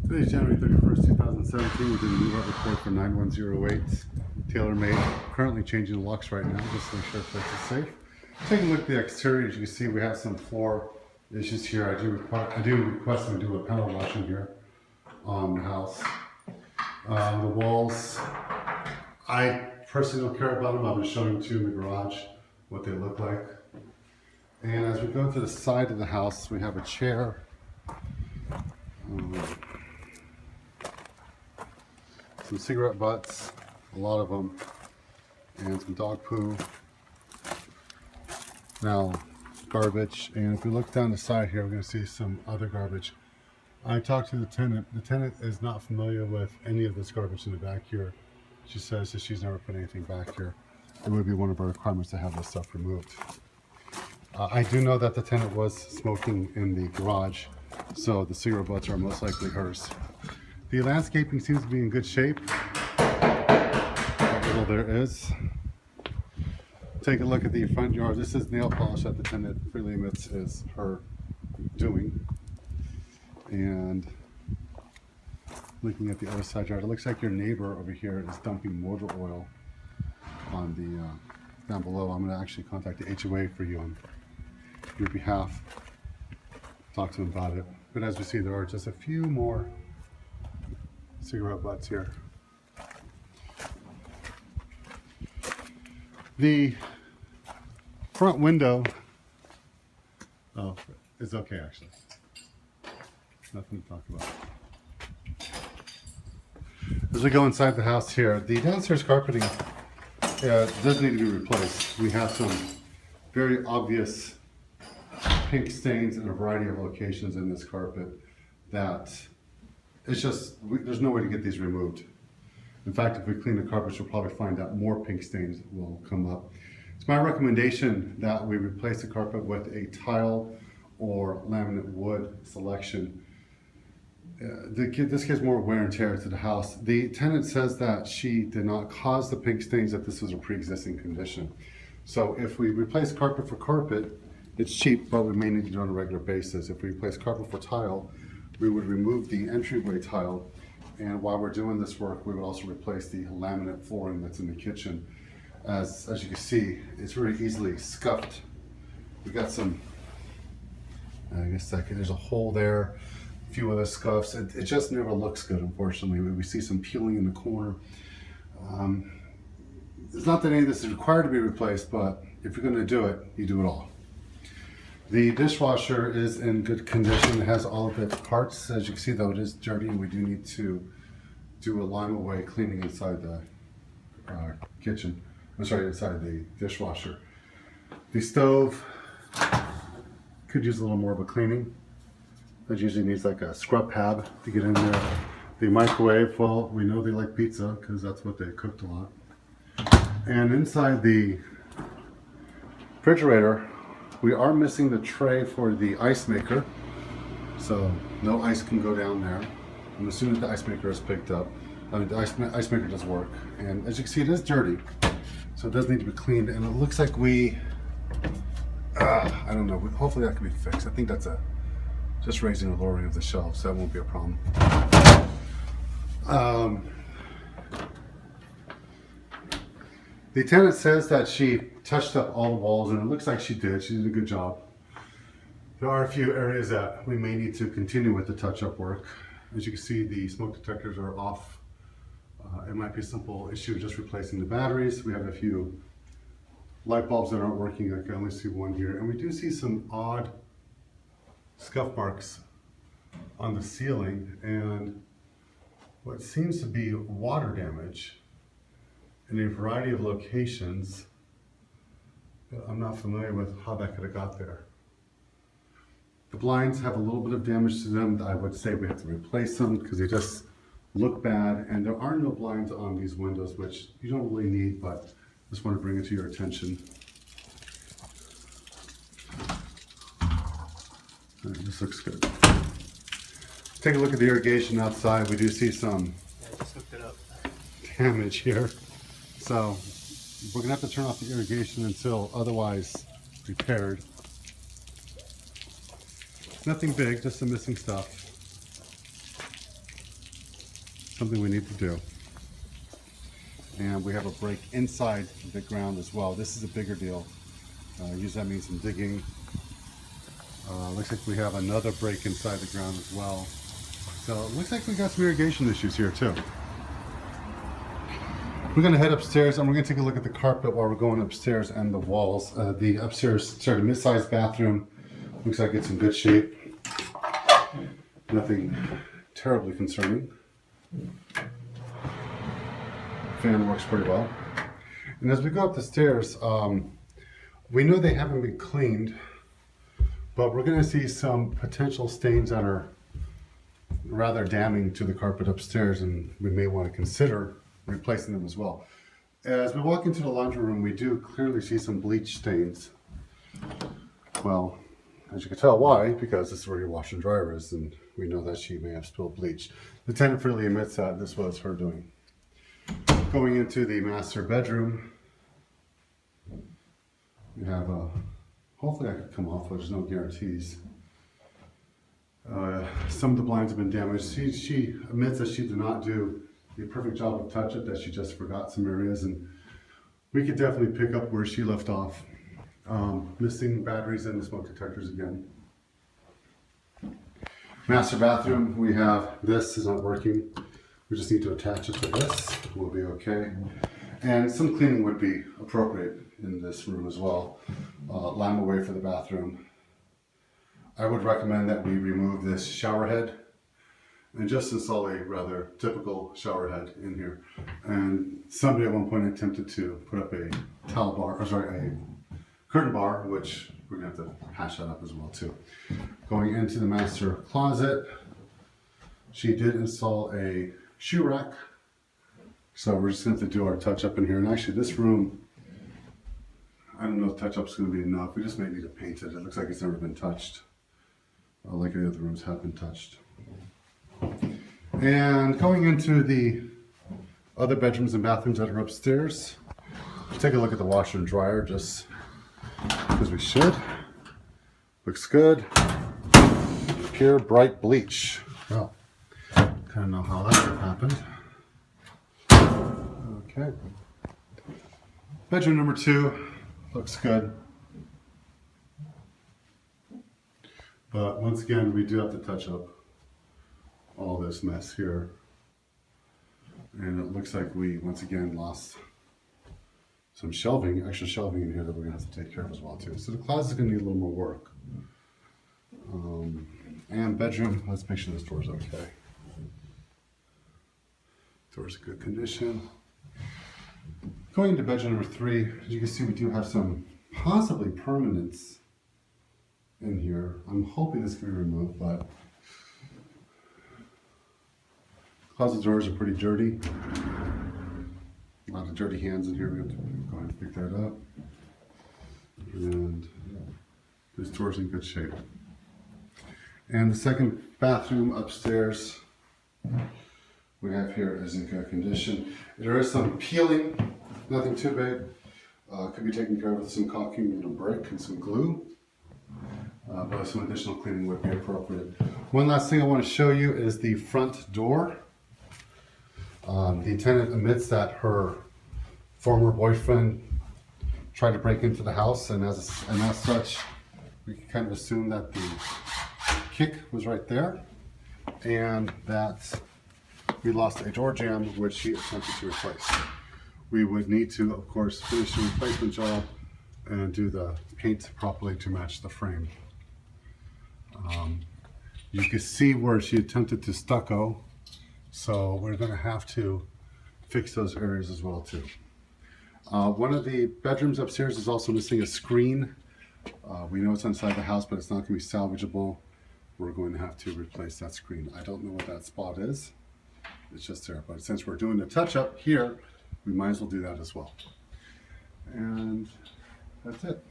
Today's January 31st, 2017. We did a new route report for 9108 Tailor made. Currently changing the locks right now just to make sure place is safe. Taking a look at the exterior, as you can see, we have some floor issues here. I do request we do a panel washing here on the house. The walls, I personally don't care about them. I'm just showing them to you in the garage what they look like. And as we go to the side of the house, we have a chair. Some cigarette butts, a lot of them, and some dog poo. Now, garbage, and if we look down the side here, we're going to see some other garbage. I talked to the tenant. The tenant is not familiar with any of this garbage in the back here. She says that she's never put anything back here. It would be one of our requirements to have this stuff removed. I do know that the tenant was smoking in the garage, so the cigarette butts are most likely hers. The landscaping seems to be in good shape. What little there is. Take a look at the front yard. This is nail polish that the tenant freely admits is her doing. And looking at the other side yard, it looks like your neighbor over here is dumping motor oil on the down below. I'm going to actually contact the HOA for you on your behalf. Talk to them about it. But as we see, there are just a few more cigarette butts here. The front window, is okay actually. Nothing to talk about. As we go inside the house here, the downstairs carpeting does need to be replaced. We have some very obvious pink stains in a variety of locations in this carpet that it's just, there's no way to get these removed. In fact, if we clean the carpets, you'll probably find out more pink stains will come up. It's my recommendation that we replace the carpet with a tile or laminate wood selection. This gives more wear and tear to the house. The tenant says that she did not cause the pink stains, that this was a pre-existing condition. So if we replace carpet for carpet, it's cheap, but we may need to do it on a regular basis. If we replace carpet for tile, we would remove the entryway tile, and while we're doing this work, we would also replace the laminate flooring that's in the kitchen. As you can see, it's very easily scuffed. We got some, there's a hole there, a few other scuffs. It just never looks good, unfortunately. We see some peeling in the corner. It's not that any of this is required to be replaced, but if you're going to do it, you do it all. The dishwasher is in good condition. It has all of its parts. As you can see, though, it is dirty, and we do need to do a lime away cleaning inside the kitchen. Inside the dishwasher. The stove could use a little more of a cleaning. That usually needs like a scrub pad to get in there. The microwave, well, we know they like pizza because that's what they cooked a lot. And inside the refrigerator, we are missing the tray for the ice maker, so no ice can go down there. I'm assuming the ice maker is picked up. I mean, the ice maker does work, and as you can see, it is dirty, so it does need to be cleaned. And it looks like I don't know. Hopefully that can be fixed. I think that's just raising or lowering of the shelves, so that won't be a problem. The tenant says that she touched up all the walls, and it looks like she did. She did a good job. There are a few areas that we may need to continue with the touch-up work. As you can see, the smoke detectors are off. It might be a simple issue just replacing the batteries. We have a few light bulbs that aren't working. I can only see one here. And we do see some odd scuff marks on the ceiling and what seems to be water damage in a variety of locations. I'm not familiar with how that could have got there. The blinds have a little bit of damage to them. I would say we have to replace them because they just look bad, and there are no blinds on these windows, which you don't really need, but just want to bring it to your attention. All right, this looks good. Take a look at the irrigation outside. We do see some damage here. So we're gonna have to turn off the irrigation until otherwise repaired. Nothing big, just some missing stuff. something we need to do. And we have a break inside the ground as well. This is a bigger deal. Usually that means some digging. Looks like we have another break inside the ground as well. So it looks like we got some irrigation issues here too. We're gonna head upstairs and we're gonna take a look at the carpet while we're going upstairs and the walls. The upstairs, sorry, the mid-sized bathroom looks like it's in good shape. Nothing terribly concerning. Fan works pretty well. And as we go up the stairs, we know they haven't been cleaned, but we're gonna see some potential stains that are rather damning to the carpet upstairs, and we may want to consider replacing them as well. As we walk into the laundry room, we do clearly see some bleach stains. Well, as you can tell, why? Because this is where your washer and dryer is, and we know that she may have spilled bleach. The tenant freely admits that this was her doing. Going into the master bedroom, we have a, hopefully I could come off, but there's no guarantees. Some of the blinds have been damaged. She admits that she did not do a perfect job of touch-up, that she just forgot some areas, and we could definitely pick up where she left off. Missing batteries and the smoke detectors again. Master bathroom, we have this is not working. We just need to attach it to this. We'll be okay. And some cleaning would be appropriate in this room as well. Lime away for the bathroom. I would recommend that we remove this shower head and just install a rather typical shower head in here. And somebody at one point attempted to put up a towel bar, or sorry, a curtain bar, which we're gonna have to patch that up as well too. Going into the master closet, she did install a shoe rack. So we're just gonna have to do our touch up in here. And actually this room, I don't know if touch up's gonna be enough. We just may need to paint it. It looks like it's never been touched. Like the other rooms have been touched. And going into the other bedrooms and bathrooms that are upstairs, let's take a look at the washer and dryer just because we should. Looks good. Pure bright bleach. Well, kind of know how that happened. Okay. Bedroom number 2 looks good. But once again, we do have to touch up all this mess here. And it looks like we, once again, lost some shelving, extra shelving in here that we're gonna have to take care of as well too. So the closet's gonna need a little more work. And bedroom, let's make sure this door's okay. Door's in good condition. Going into bedroom number 3, as you can see, we do have some possibly permanence in here. I'm hoping this can be removed, but closet doors are pretty dirty. A lot of dirty hands in here. We have to go ahead and pick that up. And this door's in good shape. And the second bathroom upstairs we have here is in good condition. There is some peeling, nothing too big. Could be taken care of with some caulking and a brick and some glue. But some additional cleaning would be appropriate. One last thing I want to show you is the front door. The tenant admits that her former boyfriend tried to break into the house, and as such, we can kind of assume that the kick was right there, and that we lost a door jamb, which she attempted to replace. We would need to, of course, finish the replacement job and do the paint properly to match the frame. You can see where she attempted to stucco, so we're going to have to fix those areas as well too. One of the bedrooms upstairs is also missing a screen. We know it's inside the house, but it's not going to be salvageable. We're going to have to replace that screen. I don't know what that spot is. It's just there, but since we're doing the touch-up here, we might as well do that as well. And that's it.